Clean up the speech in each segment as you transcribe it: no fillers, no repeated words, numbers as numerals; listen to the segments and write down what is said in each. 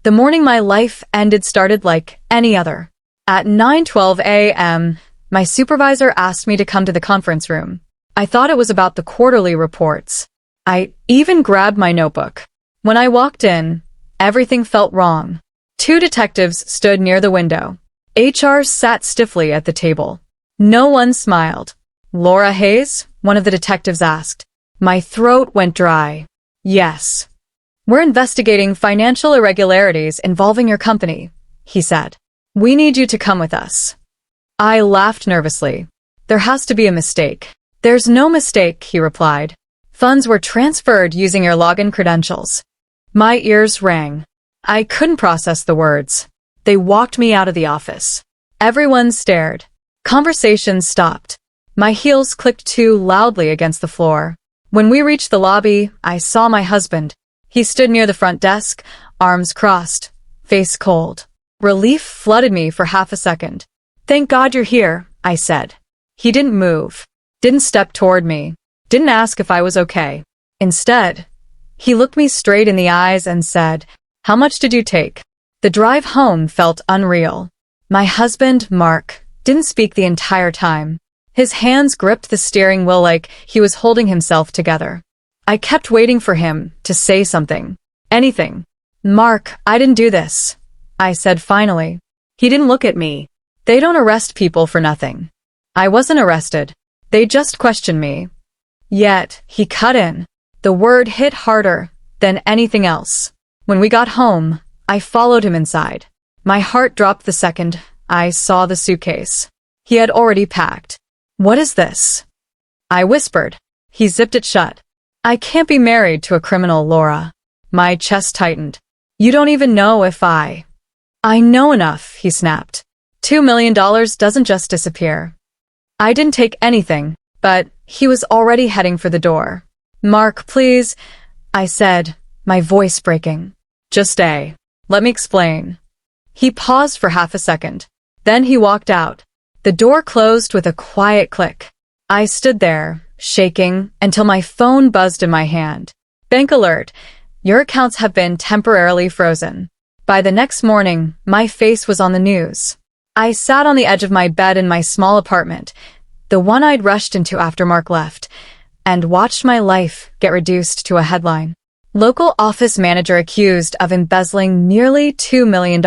The morning my life ended started like any other. At 9:12 a.m., my supervisor asked me to come to the conference room. I thought it was about the quarterly reports. I even grabbed my notebook. When I walked in, everything felt wrong. Two detectives stood near the window. HR sat stiffly at the table. No one smiled. "Laura Hayes?" one of the detectives asked. My throat went dry. "Yes. We're investigating financial irregularities involving your company," he said. "We need you to come with us." I laughed nervously. "There has to be a mistake." "There's no mistake," he replied. "Funds were transferred using your login credentials." My ears rang. I couldn't process the words. They walked me out of the office. Everyone stared. Conversations stopped. My heels clicked too loudly against the floor. When we reached the lobby, I saw my husband. He stood near the front desk, arms crossed, face cold. Relief flooded me for half a second. "Thank God you're here," I said. He didn't move, didn't step toward me, didn't ask if I was okay. Instead, he looked me straight in the eyes and said, "How much did you take?" The drive home felt unreal. My husband, Mark, didn't speak the entire time. His hands gripped the steering wheel like he was holding himself together. I kept waiting for him to say something. Anything. "Mark, I didn't do this," I said finally. He didn't look at me. They don't arrest people for nothing. I wasn't arrested. They just questioned me. Yet, he cut in. The word hit harder than anything else. When we got home, I followed him inside. My heart dropped the second I saw the suitcase. He had already packed. "What is this?" I whispered. He zipped it shut. "I can't be married to a criminal, Laura." My chest tightened. "You don't even know if I know enough," he snapped. $2 million doesn't just disappear. I didn't take anything, but he was already heading for the door. "Mark, please," I said, my voice breaking. "Just stay. Let me explain." He paused for half a second. Then he walked out. The door closed with a quiet click. I stood there, shaking, until my phone buzzed in my hand. "Bank alert. Your accounts have been temporarily frozen." By the next morning, my face was on the news. I sat on the edge of my bed in my small apartment, the one I'd rushed into after Mark left, and watched my life get reduced to a headline. Local office manager accused of embezzling nearly $2 million.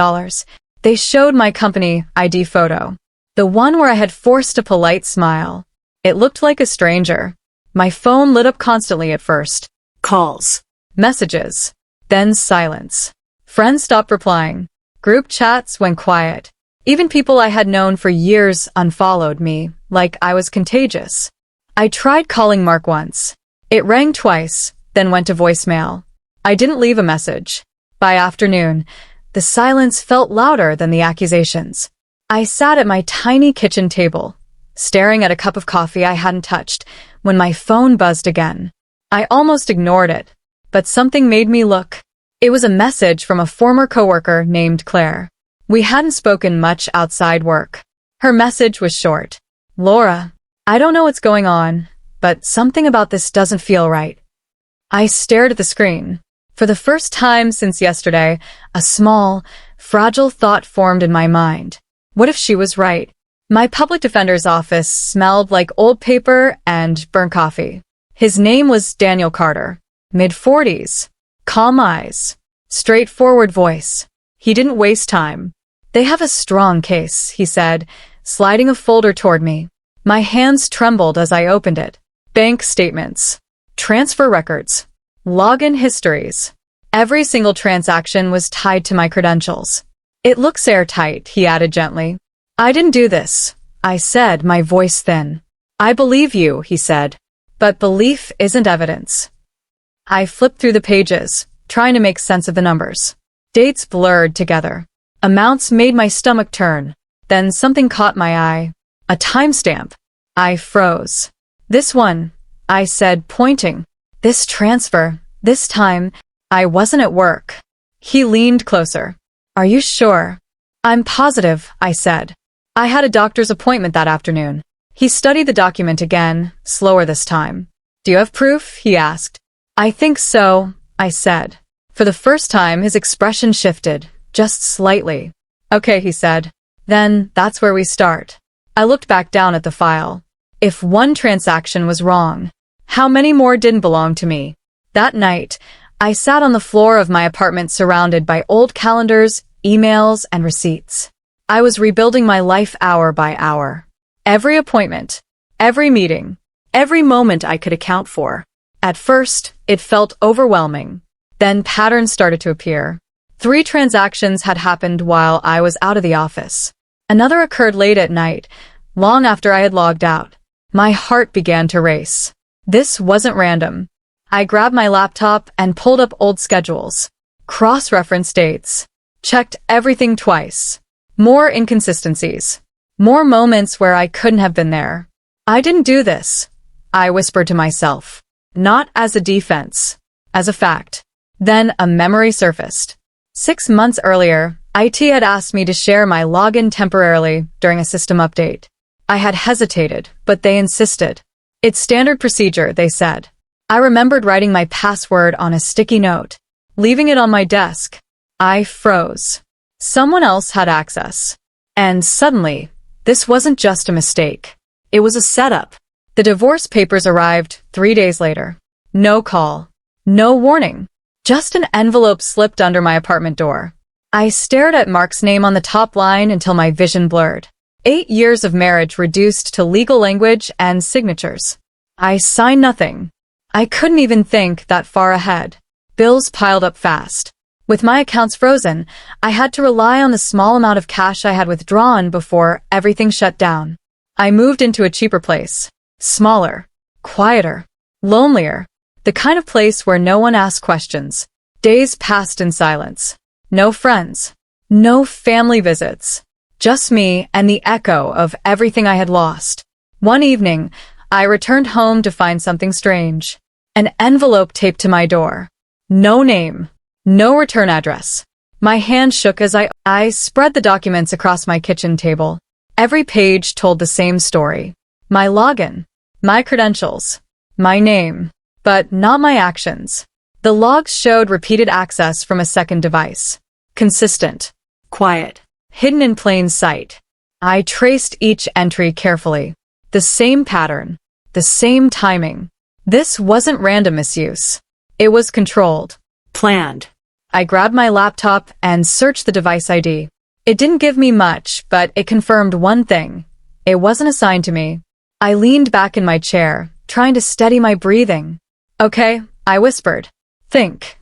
They showed my company ID photo, the one where I had forced a polite smile. It looked like a stranger. My phone lit up constantly at first. Calls, messages, then silence. Friends stopped replying. Group chats went quiet. Even people I had known for years unfollowed me, like I was contagious. I tried calling Mark once. It rang twice, then went to voicemail. I didn't leave a message. By afternoon, the silence felt louder than the accusations. I sat at my tiny kitchen table, staring at a cup of coffee I hadn't touched, when my phone buzzed again. I almost ignored it, but something made me look. It was a message from a former coworker named Claire. We hadn't spoken much outside work. Her message was short. "Laura, I don't know what's going on, but something about this doesn't feel right." I stared at the screen. For the first time since yesterday, a small, fragile thought formed in my mind. What if she was right? My public defender's office smelled like old paper and burnt coffee. His name was Daniel Carter. Mid-40s. Calm eyes. Straightforward voice. He didn't waste time. "They have a strong case," he said, sliding a folder toward me. My hands trembled as I opened it. Bank statements. Transfer records. Login histories. Every single transaction was tied to my credentials. "It looks airtight," he added gently. "I didn't do this," I said, my voice thin. "I believe you," he said. "But belief isn't evidence." I flipped through the pages, trying to make sense of the numbers. Dates blurred together. Amounts made my stomach turn. Then something caught my eye. A timestamp. I froze. "This one," I said, pointing. "This transfer, this time, I wasn't at work." He leaned closer. "Are you sure?" "I'm positive," I said. "I had a doctor's appointment that afternoon." He studied the document again, slower this time. "Do you have proof?" he asked. "I think so," I said. For the first time, his expression shifted, just slightly. Okay, he said. Then that's where we start. I looked back down at the file. If one transaction was wrong, how many more didn't belong to me? That night, I sat on the floor of my apartment surrounded by old calendars, emails, and receipts. I was rebuilding my life hour by hour. Every appointment, every meeting, every moment I could account for. At first, it felt overwhelming. Then patterns started to appear. 3 transactions had happened while I was out of the office. Another occurred late at night, long after I had logged out. My heart began to race. This wasn't random. I grabbed my laptop and pulled up old schedules. Cross-referenced dates. Checked everything twice. More inconsistencies. More moments where I couldn't have been there. I didn't do this, I whispered to myself. Not as a defense. As a fact. Then a memory surfaced. 6 months earlier, IT had asked me to share my login temporarily during a system update. I had hesitated, but they insisted. It's standard procedure, they said. I remembered writing my password on a sticky note, leaving it on my desk. I froze. Someone else had access. And suddenly, this wasn't just a mistake. It was a setup. The divorce papers arrived 3 days later. No call. No warning. Just an envelope slipped under my apartment door. I stared at Mark's name on the top line until my vision blurred. 8 years of marriage reduced to legal language and signatures. I signed nothing. I couldn't even think that far ahead. Bills piled up fast. With my accounts frozen, I had to rely on the small amount of cash I had withdrawn before everything shut down. I moved into a cheaper place. Smaller. Quieter. Lonelier. The kind of place where no one asked questions. Days passed in silence. No friends. No family visits. Just me and the echo of everything I had lost. One evening, I returned home to find something strange. An envelope taped to my door. No name. No return address. My hand shook as I spread the documents across my kitchen table. Every page told the same story. My login. My credentials. My name. But not my actions. The logs showed repeated access from a second device. Consistent. Quiet. Hidden in plain sight. I traced each entry carefully. The same pattern. The same timing. This wasn't random misuse. It was controlled. Planned. I grabbed my laptop and searched the device ID. It didn't give me much, but it confirmed one thing. It wasn't assigned to me. I leaned back in my chair, trying to steady my breathing. Okay, I whispered. Think.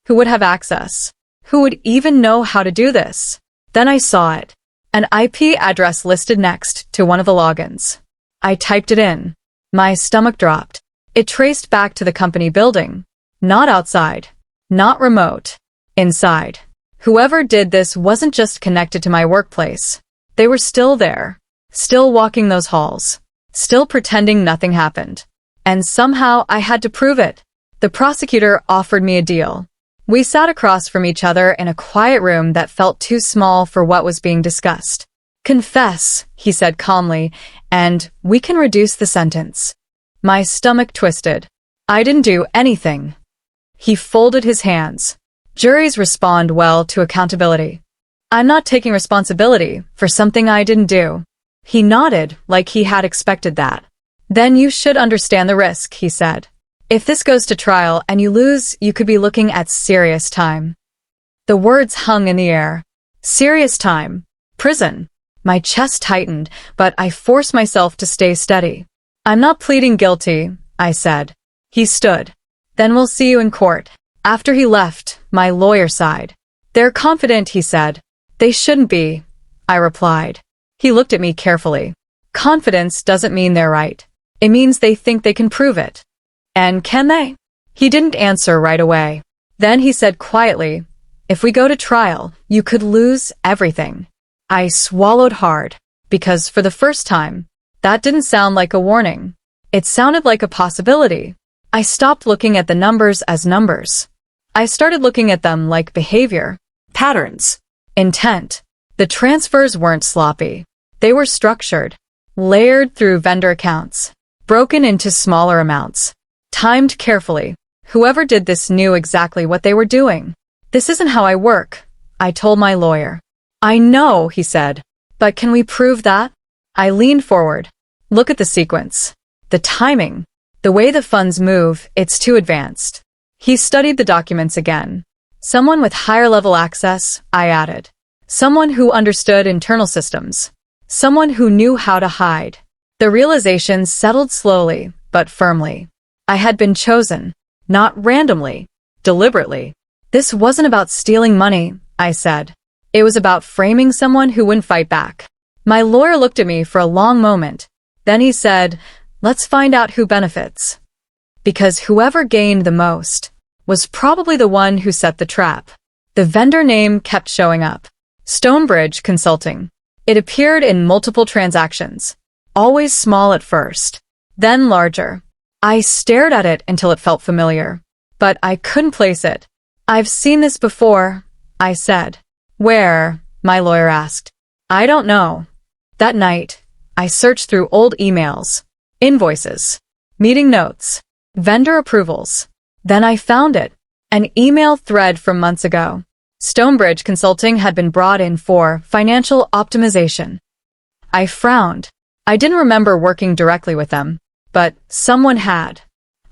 Who would have access? Who would even know how to do this? Then I saw it. An IP address listed next to one of the logins. I typed it in. My stomach dropped. It traced back to the company building. Not outside. Not remote. Inside. Whoever did this wasn't just connected to my workplace. They were still there. Still walking those halls. Still pretending nothing happened. And somehow I had to prove it. The prosecutor offered me a deal. We sat across from each other in a quiet room that felt too small for what was being discussed. Confess, he said calmly, and we can reduce the sentence. My stomach twisted. I didn't do anything. He folded his hands. Juries respond well to accountability. I'm not taking responsibility for something I didn't do. He nodded like he had expected that. Then you should understand the risk, he said. If this goes to trial and you lose, you could be looking at serious time. The words hung in the air. Serious time. Prison. My chest tightened, but I forced myself to stay steady. I'm not pleading guilty, I said. He stood. Then we'll see you in court. After he left, my lawyer sighed. They're confident, he said. They shouldn't be, I replied. He looked at me carefully. Confidence doesn't mean they're right. It means they think they can prove it. And can they? He didn't answer right away. Then he said quietly, if we go to trial, you could lose everything. I swallowed hard, because for the first time, that didn't sound like a warning. It sounded like a possibility. I stopped looking at the numbers as numbers. I started looking at them like behavior, patterns, intent. The transfers weren't sloppy. They were structured, layered through vendor accounts, broken into smaller amounts, timed carefully. Whoever did this knew exactly what they were doing. This isn't how I work, I told my lawyer. I know, he said. But can we prove that? I leaned forward. Look at the sequence. The timing. The way the funds move, it's too advanced. He studied the documents again. Someone with higher level access, I added. Someone who understood internal systems. Someone who knew how to hide. The realization settled slowly, but firmly. I had been chosen. Not randomly. Deliberately. This wasn't about stealing money, I said. It was about framing someone who wouldn't fight back. My lawyer looked at me for a long moment. Then he said, let's find out who benefits. Because whoever gained the most was probably the one who set the trap. The vendor name kept showing up. Stonebridge Consulting. It appeared in multiple transactions. Always small at first. Then larger. I stared at it until it felt familiar. But I couldn't place it. I've seen this before, I said. Where? My lawyer asked. I don't know. That night, I searched through old emails, invoices, meeting notes, vendor approvals. Then I found it. An email thread from months ago. Stonebridge Consulting had been brought in for financial optimization. I frowned. I didn't remember working directly with them, but someone had.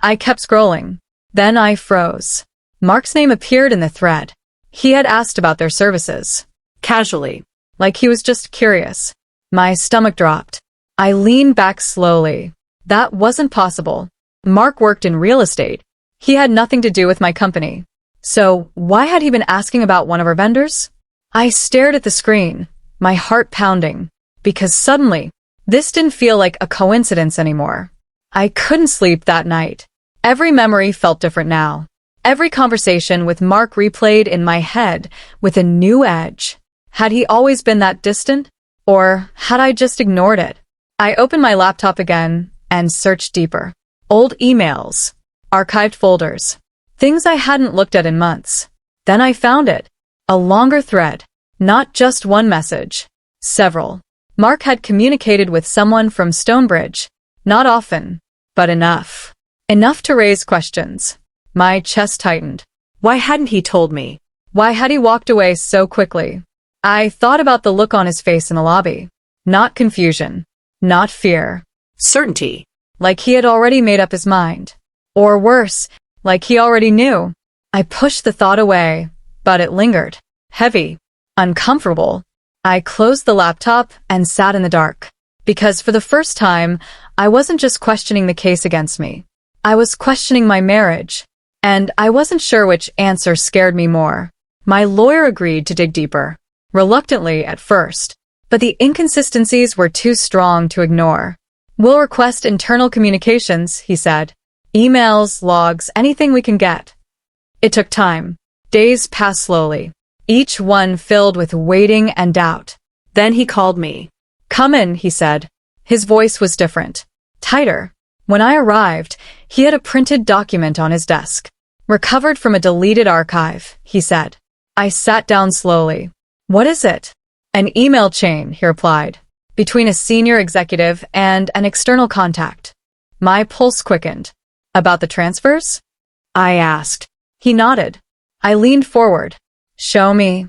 I kept scrolling. Then I froze. Mark's name appeared in the thread. He had asked about their services. Casually. Like he was just curious. My stomach dropped. I leaned back slowly. That wasn't possible. Mark worked in real estate. He had nothing to do with my company. So why had he been asking about one of our vendors? I stared at the screen, my heart pounding, because suddenly, this didn't feel like a coincidence anymore. I couldn't sleep that night. Every memory felt different now. Every conversation with Mark replayed in my head with a new edge. Had he always been that distant? Or had I just ignored it? I opened my laptop again and searched deeper. Old emails, archived folders, things I hadn't looked at in months. Then I found it. A longer thread. Not just one message. Several. Mark had communicated with someone from Stonebridge. Not often, but enough. Enough to raise questions. My chest tightened. Why hadn't he told me? Why had he walked away so quickly? I thought about the look on his face in the lobby. Not confusion. Not fear. Certainty. Like he had already made up his mind. Or worse, like he already knew. I pushed the thought away, but it lingered. Heavy. Uncomfortable. I closed the laptop and sat in the dark. Because for the first time, I wasn't just questioning the case against me. I was questioning my marriage. And I wasn't sure which answer scared me more. My lawyer agreed to dig deeper. Reluctantly at first. But the inconsistencies were too strong to ignore. We'll request internal communications, he said. Emails, logs, anything we can get. It took time. Days passed slowly. Each one filled with waiting and doubt. Then he called me. Come in, he said. His voice was different. Tighter. When I arrived, he had a printed document on his desk. Recovered from a deleted archive, he said. I sat down slowly. What is it? An email chain, he replied, between a senior executive and an external contact. My pulse quickened. About the transfers? I asked. He nodded. I leaned forward. Show me.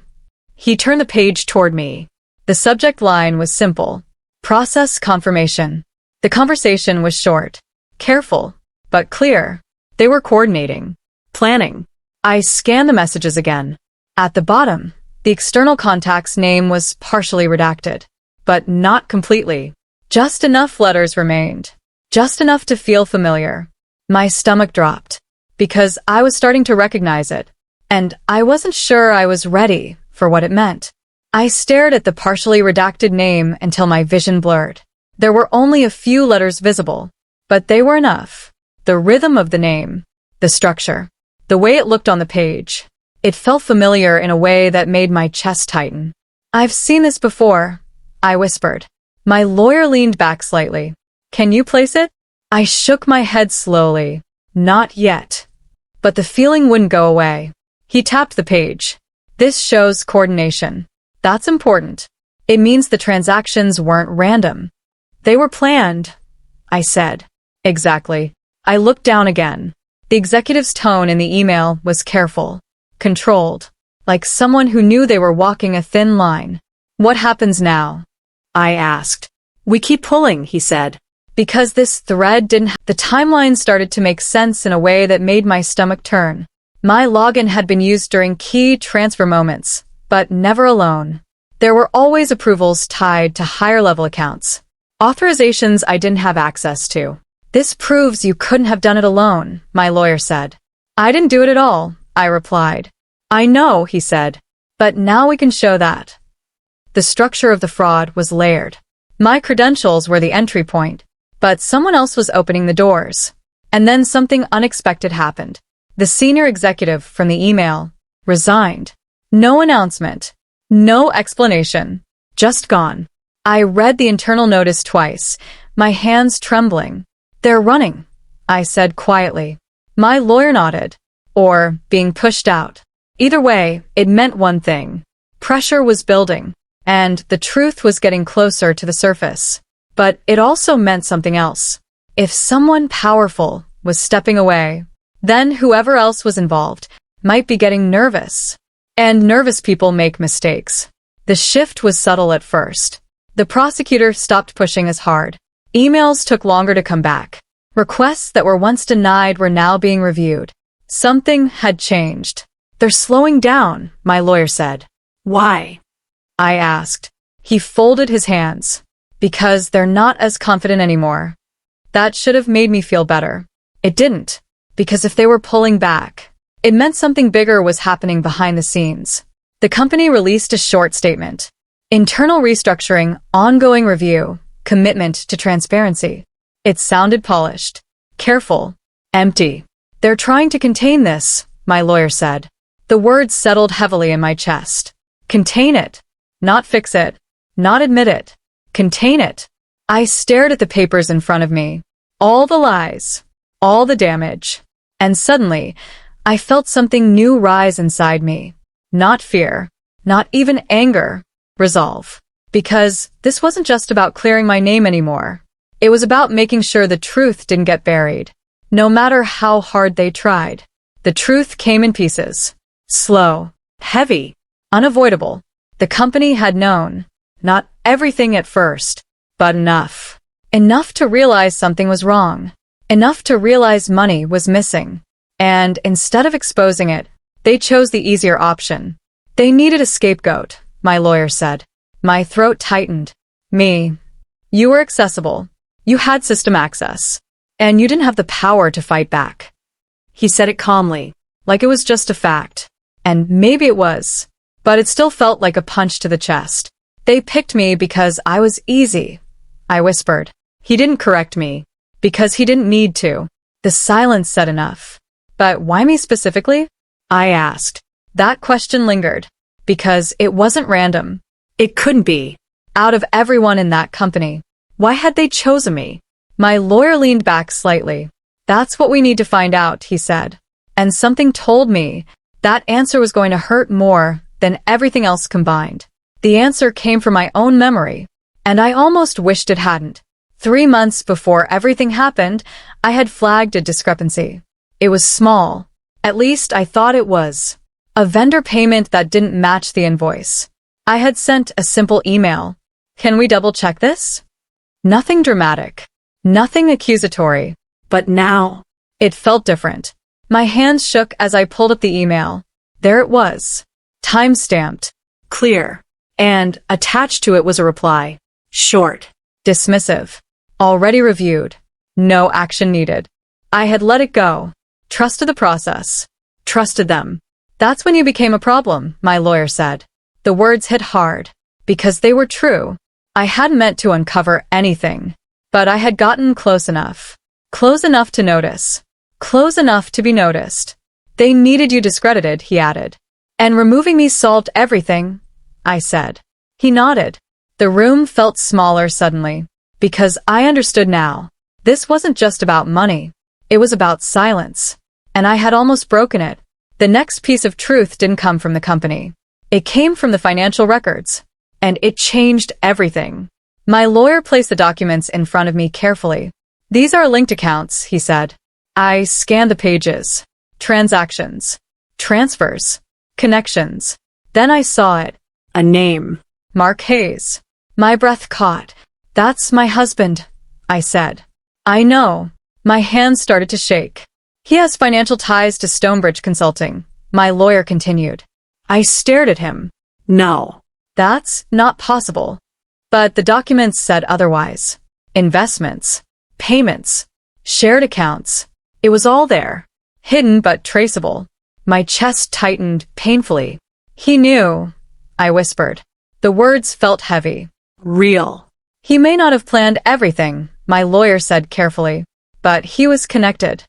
He turned the page toward me. The subject line was simple. Process confirmation. The conversation was short. Careful, but clear. They were coordinating. Planning. I scanned the messages again. At the bottom, the external contact's name was partially redacted. But not completely. Just enough letters remained. Just enough to feel familiar. My stomach dropped. Because I was starting to recognize it. And I wasn't sure I was ready for what it meant. I stared at the partially redacted name until my vision blurred. There were only a few letters visible. But they were enough. The rhythm of the name. The structure. The way it looked on the page. It felt familiar in a way that made my chest tighten. I've seen this before, I whispered. My lawyer leaned back slightly. Can you place it? I shook my head slowly. Not yet. But the feeling wouldn't go away. He tapped the page. This shows coordination. That's important. It means the transactions weren't random. They were planned, I said. Exactly. I looked down again. The executive's tone in the email was careful, controlled, like someone who knew they were walking a thin line. "What happens now?" I asked. "We keep pulling," he said. Because this thread the timeline started to make sense in a way that made my stomach turn. My login had been used during key transfer moments, but never alone. There were always approvals tied to higher-level accounts. Authorizations I didn't have access to. "This proves you couldn't have done it alone," my lawyer said. "I didn't do it at all," I replied. "I know," he said, "but now we can show that." The structure of the fraud was layered. My credentials were the entry point, but someone else was opening the doors. And then something unexpected happened. The senior executive from the email resigned. No announcement. No explanation. Just gone. I read the internal notice twice, my hands trembling. "They're running," I said quietly. My lawyer nodded. Or being pushed out. Either way, it meant one thing. Pressure was building, and the truth was getting closer to the surface. But it also meant something else. If someone powerful was stepping away, then whoever else was involved might be getting nervous. And nervous people make mistakes. The shift was subtle at first. The prosecutor stopped pushing as hard. Emails took longer to come back. Requests that were once denied were now being reviewed. Something had changed. "They're slowing down," my lawyer said. "Why?" I asked. He folded his hands. "Because they're not as confident anymore." That should have made me feel better. It didn't. Because if they were pulling back, it meant something bigger was happening behind the scenes. The company released a short statement. Internal restructuring, ongoing review, commitment to transparency. It sounded polished, careful, empty. "They're trying to contain this," my lawyer said. The words settled heavily in my chest. Contain it. Not fix it. Not admit it. Contain it. I stared at the papers in front of me. All the lies. All the damage. And suddenly, I felt something new rise inside me. Not fear. Not even anger. Resolve. Because this wasn't just about clearing my name anymore. It was about making sure the truth didn't get buried. No matter how hard they tried. The truth came in pieces. Slow. Heavy. Unavoidable. The company had known. Not everything at first, but enough. Enough to realize something was wrong. Enough to realize money was missing. And instead of exposing it, they chose the easier option. They needed a scapegoat, my lawyer said. My throat tightened. Me. You were accessible. You had system access. And you didn't have the power to fight back. He said it calmly, like it was just a fact. And maybe it was. But it still felt like a punch to the chest. They picked me because I was easy, I whispered. He didn't correct me, because he didn't need to. The silence said enough. But why me specifically? I asked. That question lingered, because it wasn't random. It couldn't be. Out of everyone in that company, why had they chosen me? My lawyer leaned back slightly. That's what we need to find out, he said. And something told me that answer was going to hurt more than everything else combined. The answer came from my own memory, and I almost wished it hadn't. 3 months before everything happened, I had flagged a discrepancy. It was small. At least I thought it was. A vendor payment that didn't match the invoice. I had sent a simple email. Can we double-check this? Nothing dramatic. Nothing accusatory. But now, it felt different. My hands shook as I pulled up the email. There it was. Time-stamped. Clear. And attached to it was a reply. Short. Dismissive. Already reviewed. No action needed. I had let it go. Trusted the process. Trusted them. That's when you became a problem, my lawyer said. The words hit hard. Because they were true. I hadn't meant to uncover anything. But I had gotten close enough. Close enough to notice. Close enough to be noticed. They needed you discredited, he added. And removing me solved everything, I said. He nodded. The room felt smaller suddenly. Because I understood now. This wasn't just about money. It was about silence. And I had almost broken it. The next piece of truth didn't come from the company. It came from the financial records. And it changed everything. My lawyer placed the documents in front of me carefully. These are linked accounts, he said. I scanned the pages. Transactions. Transfers. Connections. Then I saw it. A name. Mark Hayes. My breath caught. That's my husband, I said. I know. My hands started to shake. He has financial ties to Stonebridge Consulting, my lawyer continued. I stared at him. No. That's not possible. But the documents said otherwise. Investments, payments, shared accounts. It was all there. Hidden but traceable. My chest tightened painfully. He knew, I whispered. The words felt heavy. Real. He may not have planned everything, my lawyer said carefully, but he was connected.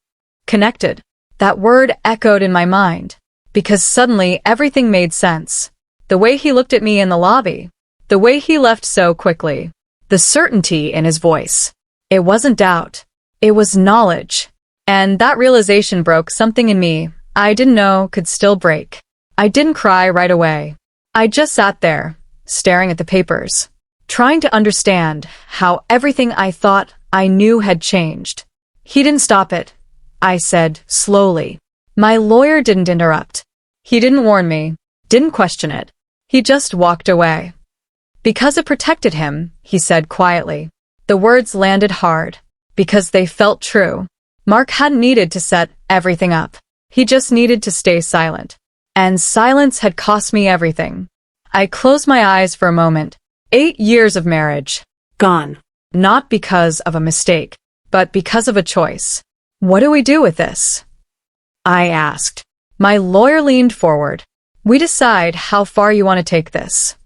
Connected. That word echoed in my mind, because suddenly everything made sense. The way he looked at me in the lobby, the way he left so quickly, the certainty in his voice. It wasn't doubt. It was knowledge. And that realization broke something in me I didn't know could still break. I didn't cry right away. I just sat there, staring at the papers, trying to understand how everything I thought I knew had changed. He didn't stop it, I said slowly. My lawyer didn't interrupt. He didn't warn me, didn't question it. He just walked away. Because it protected him, he said quietly. The words landed hard, because they felt true. Mark hadn't needed to set everything up. He just needed to stay silent. And silence had cost me everything. I closed my eyes for a moment. 8 years of marriage. Gone. Not because of a mistake, but because of a choice. What do we do with this? I asked. My lawyer leaned forward. We decide how far you want to take this.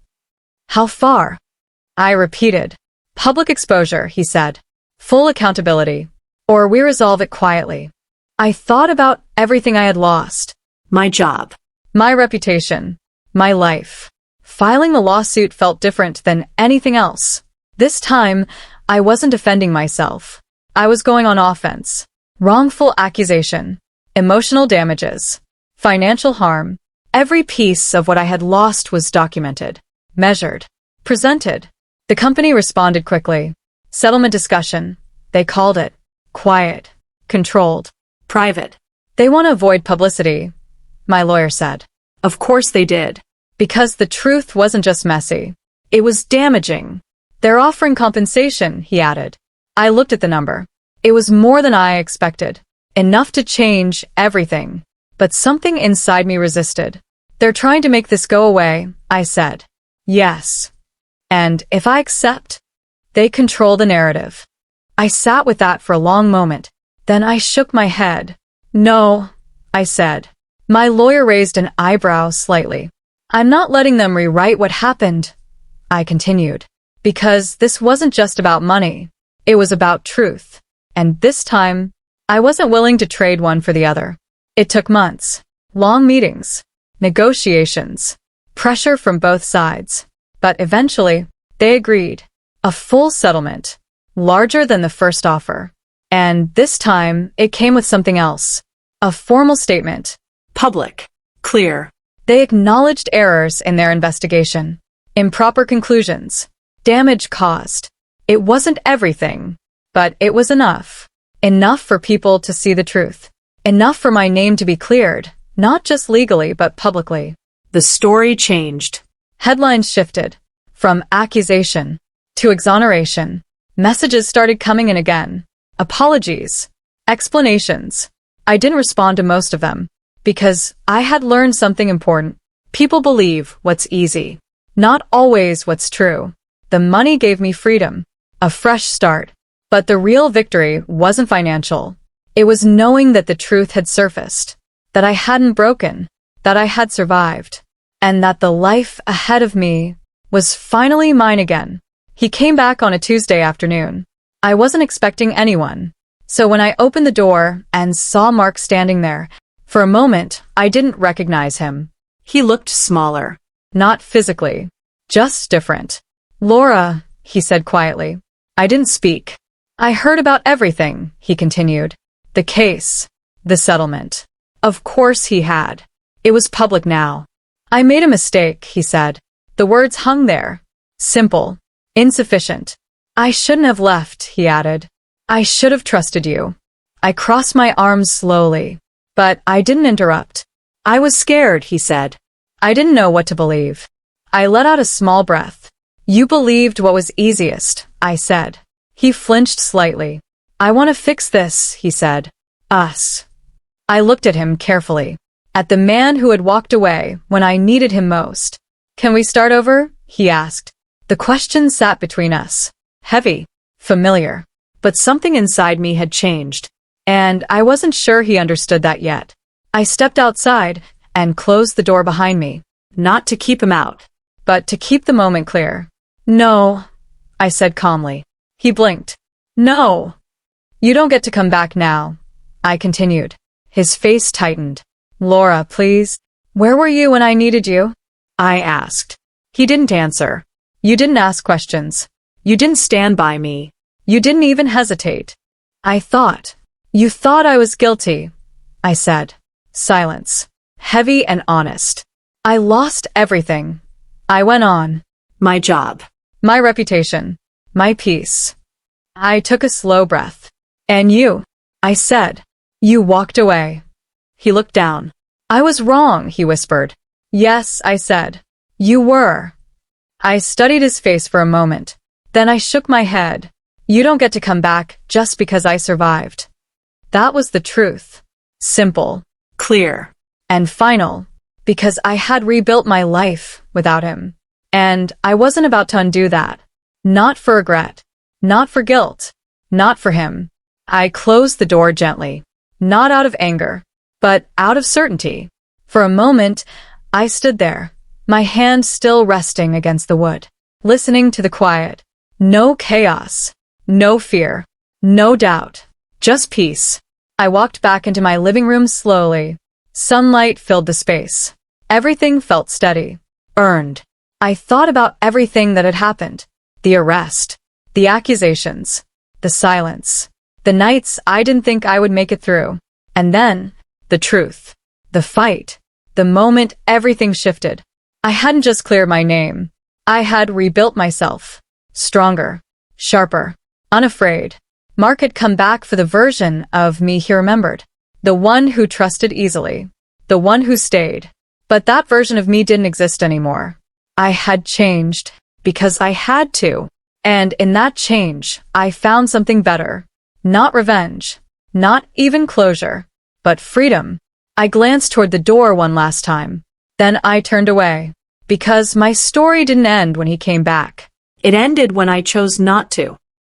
How far? I repeated. Public exposure, he said. Full accountability. Or we resolve it quietly. I thought about everything I had lost. My job. My reputation. My life. Filing the lawsuit felt different than anything else. This time, I wasn't defending myself. I was going on offense. Wrongful accusation. Emotional damages. Financial harm. Every piece of what I had lost was documented, measured, presented. The company responded quickly. Settlement discussion. They called it. Quiet. Controlled. Private. They want to avoid publicity, my lawyer said. Of course they did. Because the truth wasn't just messy. It was damaging. They're offering compensation, he added. I looked at the number. It was more than I expected. Enough to change everything. But something inside me resisted. They're trying to make this go away, I said. Yes. And if I accept, they control the narrative. I sat with that for a long moment. Then I shook my head. No, I said. My lawyer raised an eyebrow slightly. I'm not letting them rewrite what happened, I continued. Because this wasn't just about money. It was about truth. And this time, I wasn't willing to trade one for the other. It took months. Long meetings. Negotiations. Pressure from both sides. But eventually, they agreed. A full settlement. Larger than the first offer. And this time, it came with something else. A formal statement. Public. Clear. They acknowledged errors in their investigation. Improper conclusions. Damage caused. It wasn't everything, but it was enough. Enough for people to see the truth. Enough for my name to be cleared, not just legally but publicly. The story changed. Headlines shifted. From accusation to exoneration. Messages started coming in again. Apologies. Explanations. I didn't respond to most of them. Because I had learned something important. People believe what's easy. Not always what's true. The money gave me freedom. A fresh start. But the real victory wasn't financial. It was knowing that the truth had surfaced. That I hadn't broken. That I had survived. And that the life ahead of me was finally mine again. He came back on a Tuesday afternoon. I wasn't expecting anyone. So when I opened the door and saw Mark standing there, for a moment, I didn't recognize him. He looked smaller. Not physically. Just different. Laura, he said quietly. I didn't speak. I heard about everything, he continued. The case. The settlement. Of course he had. It was public now. I made a mistake, he said. The words hung there. Simple. Insufficient. I shouldn't have left, he added. I should have trusted you. I crossed my arms slowly, but I didn't interrupt. I was scared, he said. I didn't know what to believe. I let out a small breath. You believed what was easiest, I said. He flinched slightly. I want to fix this, he said. Us. I looked at him carefully. At the man who had walked away when I needed him most. Can we start over? He asked. The question sat between us. Heavy. Familiar. But something inside me had changed. And I wasn't sure he understood that yet. I stepped outside and closed the door behind me. Not to keep him out, but to keep the moment clear. No, I said calmly. He blinked. No. You don't get to come back now, I continued. His face tightened. Laura, please. Where were you when I needed you? I asked. He didn't answer. You didn't ask questions. You didn't stand by me. You didn't even hesitate. I thought. You thought I was guilty, I said. Silence. Heavy and honest. I lost everything. I went on. My job. My reputation. My peace. I took a slow breath. And you, I said. You walked away. He looked down. I was wrong, he whispered. Yes, I said. You were. I studied his face for a moment. Then I shook my head. You don't get to come back just because I survived. That was the truth. Simple. Clear. And final. Because I had rebuilt my life without him. And I wasn't about to undo that. Not for regret. Not for guilt. Not for him. I closed the door gently. Not out of anger, but out of certainty. For a moment, I stood there, my hand still resting against the wood, listening to the quiet. No chaos. No fear. No doubt. Just peace. I walked back into my living room slowly. Sunlight filled the space. Everything felt steady. Earned. I thought about everything that had happened. The arrest. The accusations. The silence. The nights I didn't think I would make it through. And then, the truth. The fight. The moment everything shifted. I hadn't just cleared my name. I had rebuilt myself. Stronger. Sharper. Unafraid. Mark had come back for the version of me he remembered. The one who trusted easily. The one who stayed. But that version of me didn't exist anymore. I had changed. Because I had to. And in that change, I found something better. Not revenge. Not even closure. But freedom. I glanced toward the door one last time. Then I turned away. Because my story didn't end when he came back. It ended when I chose not to.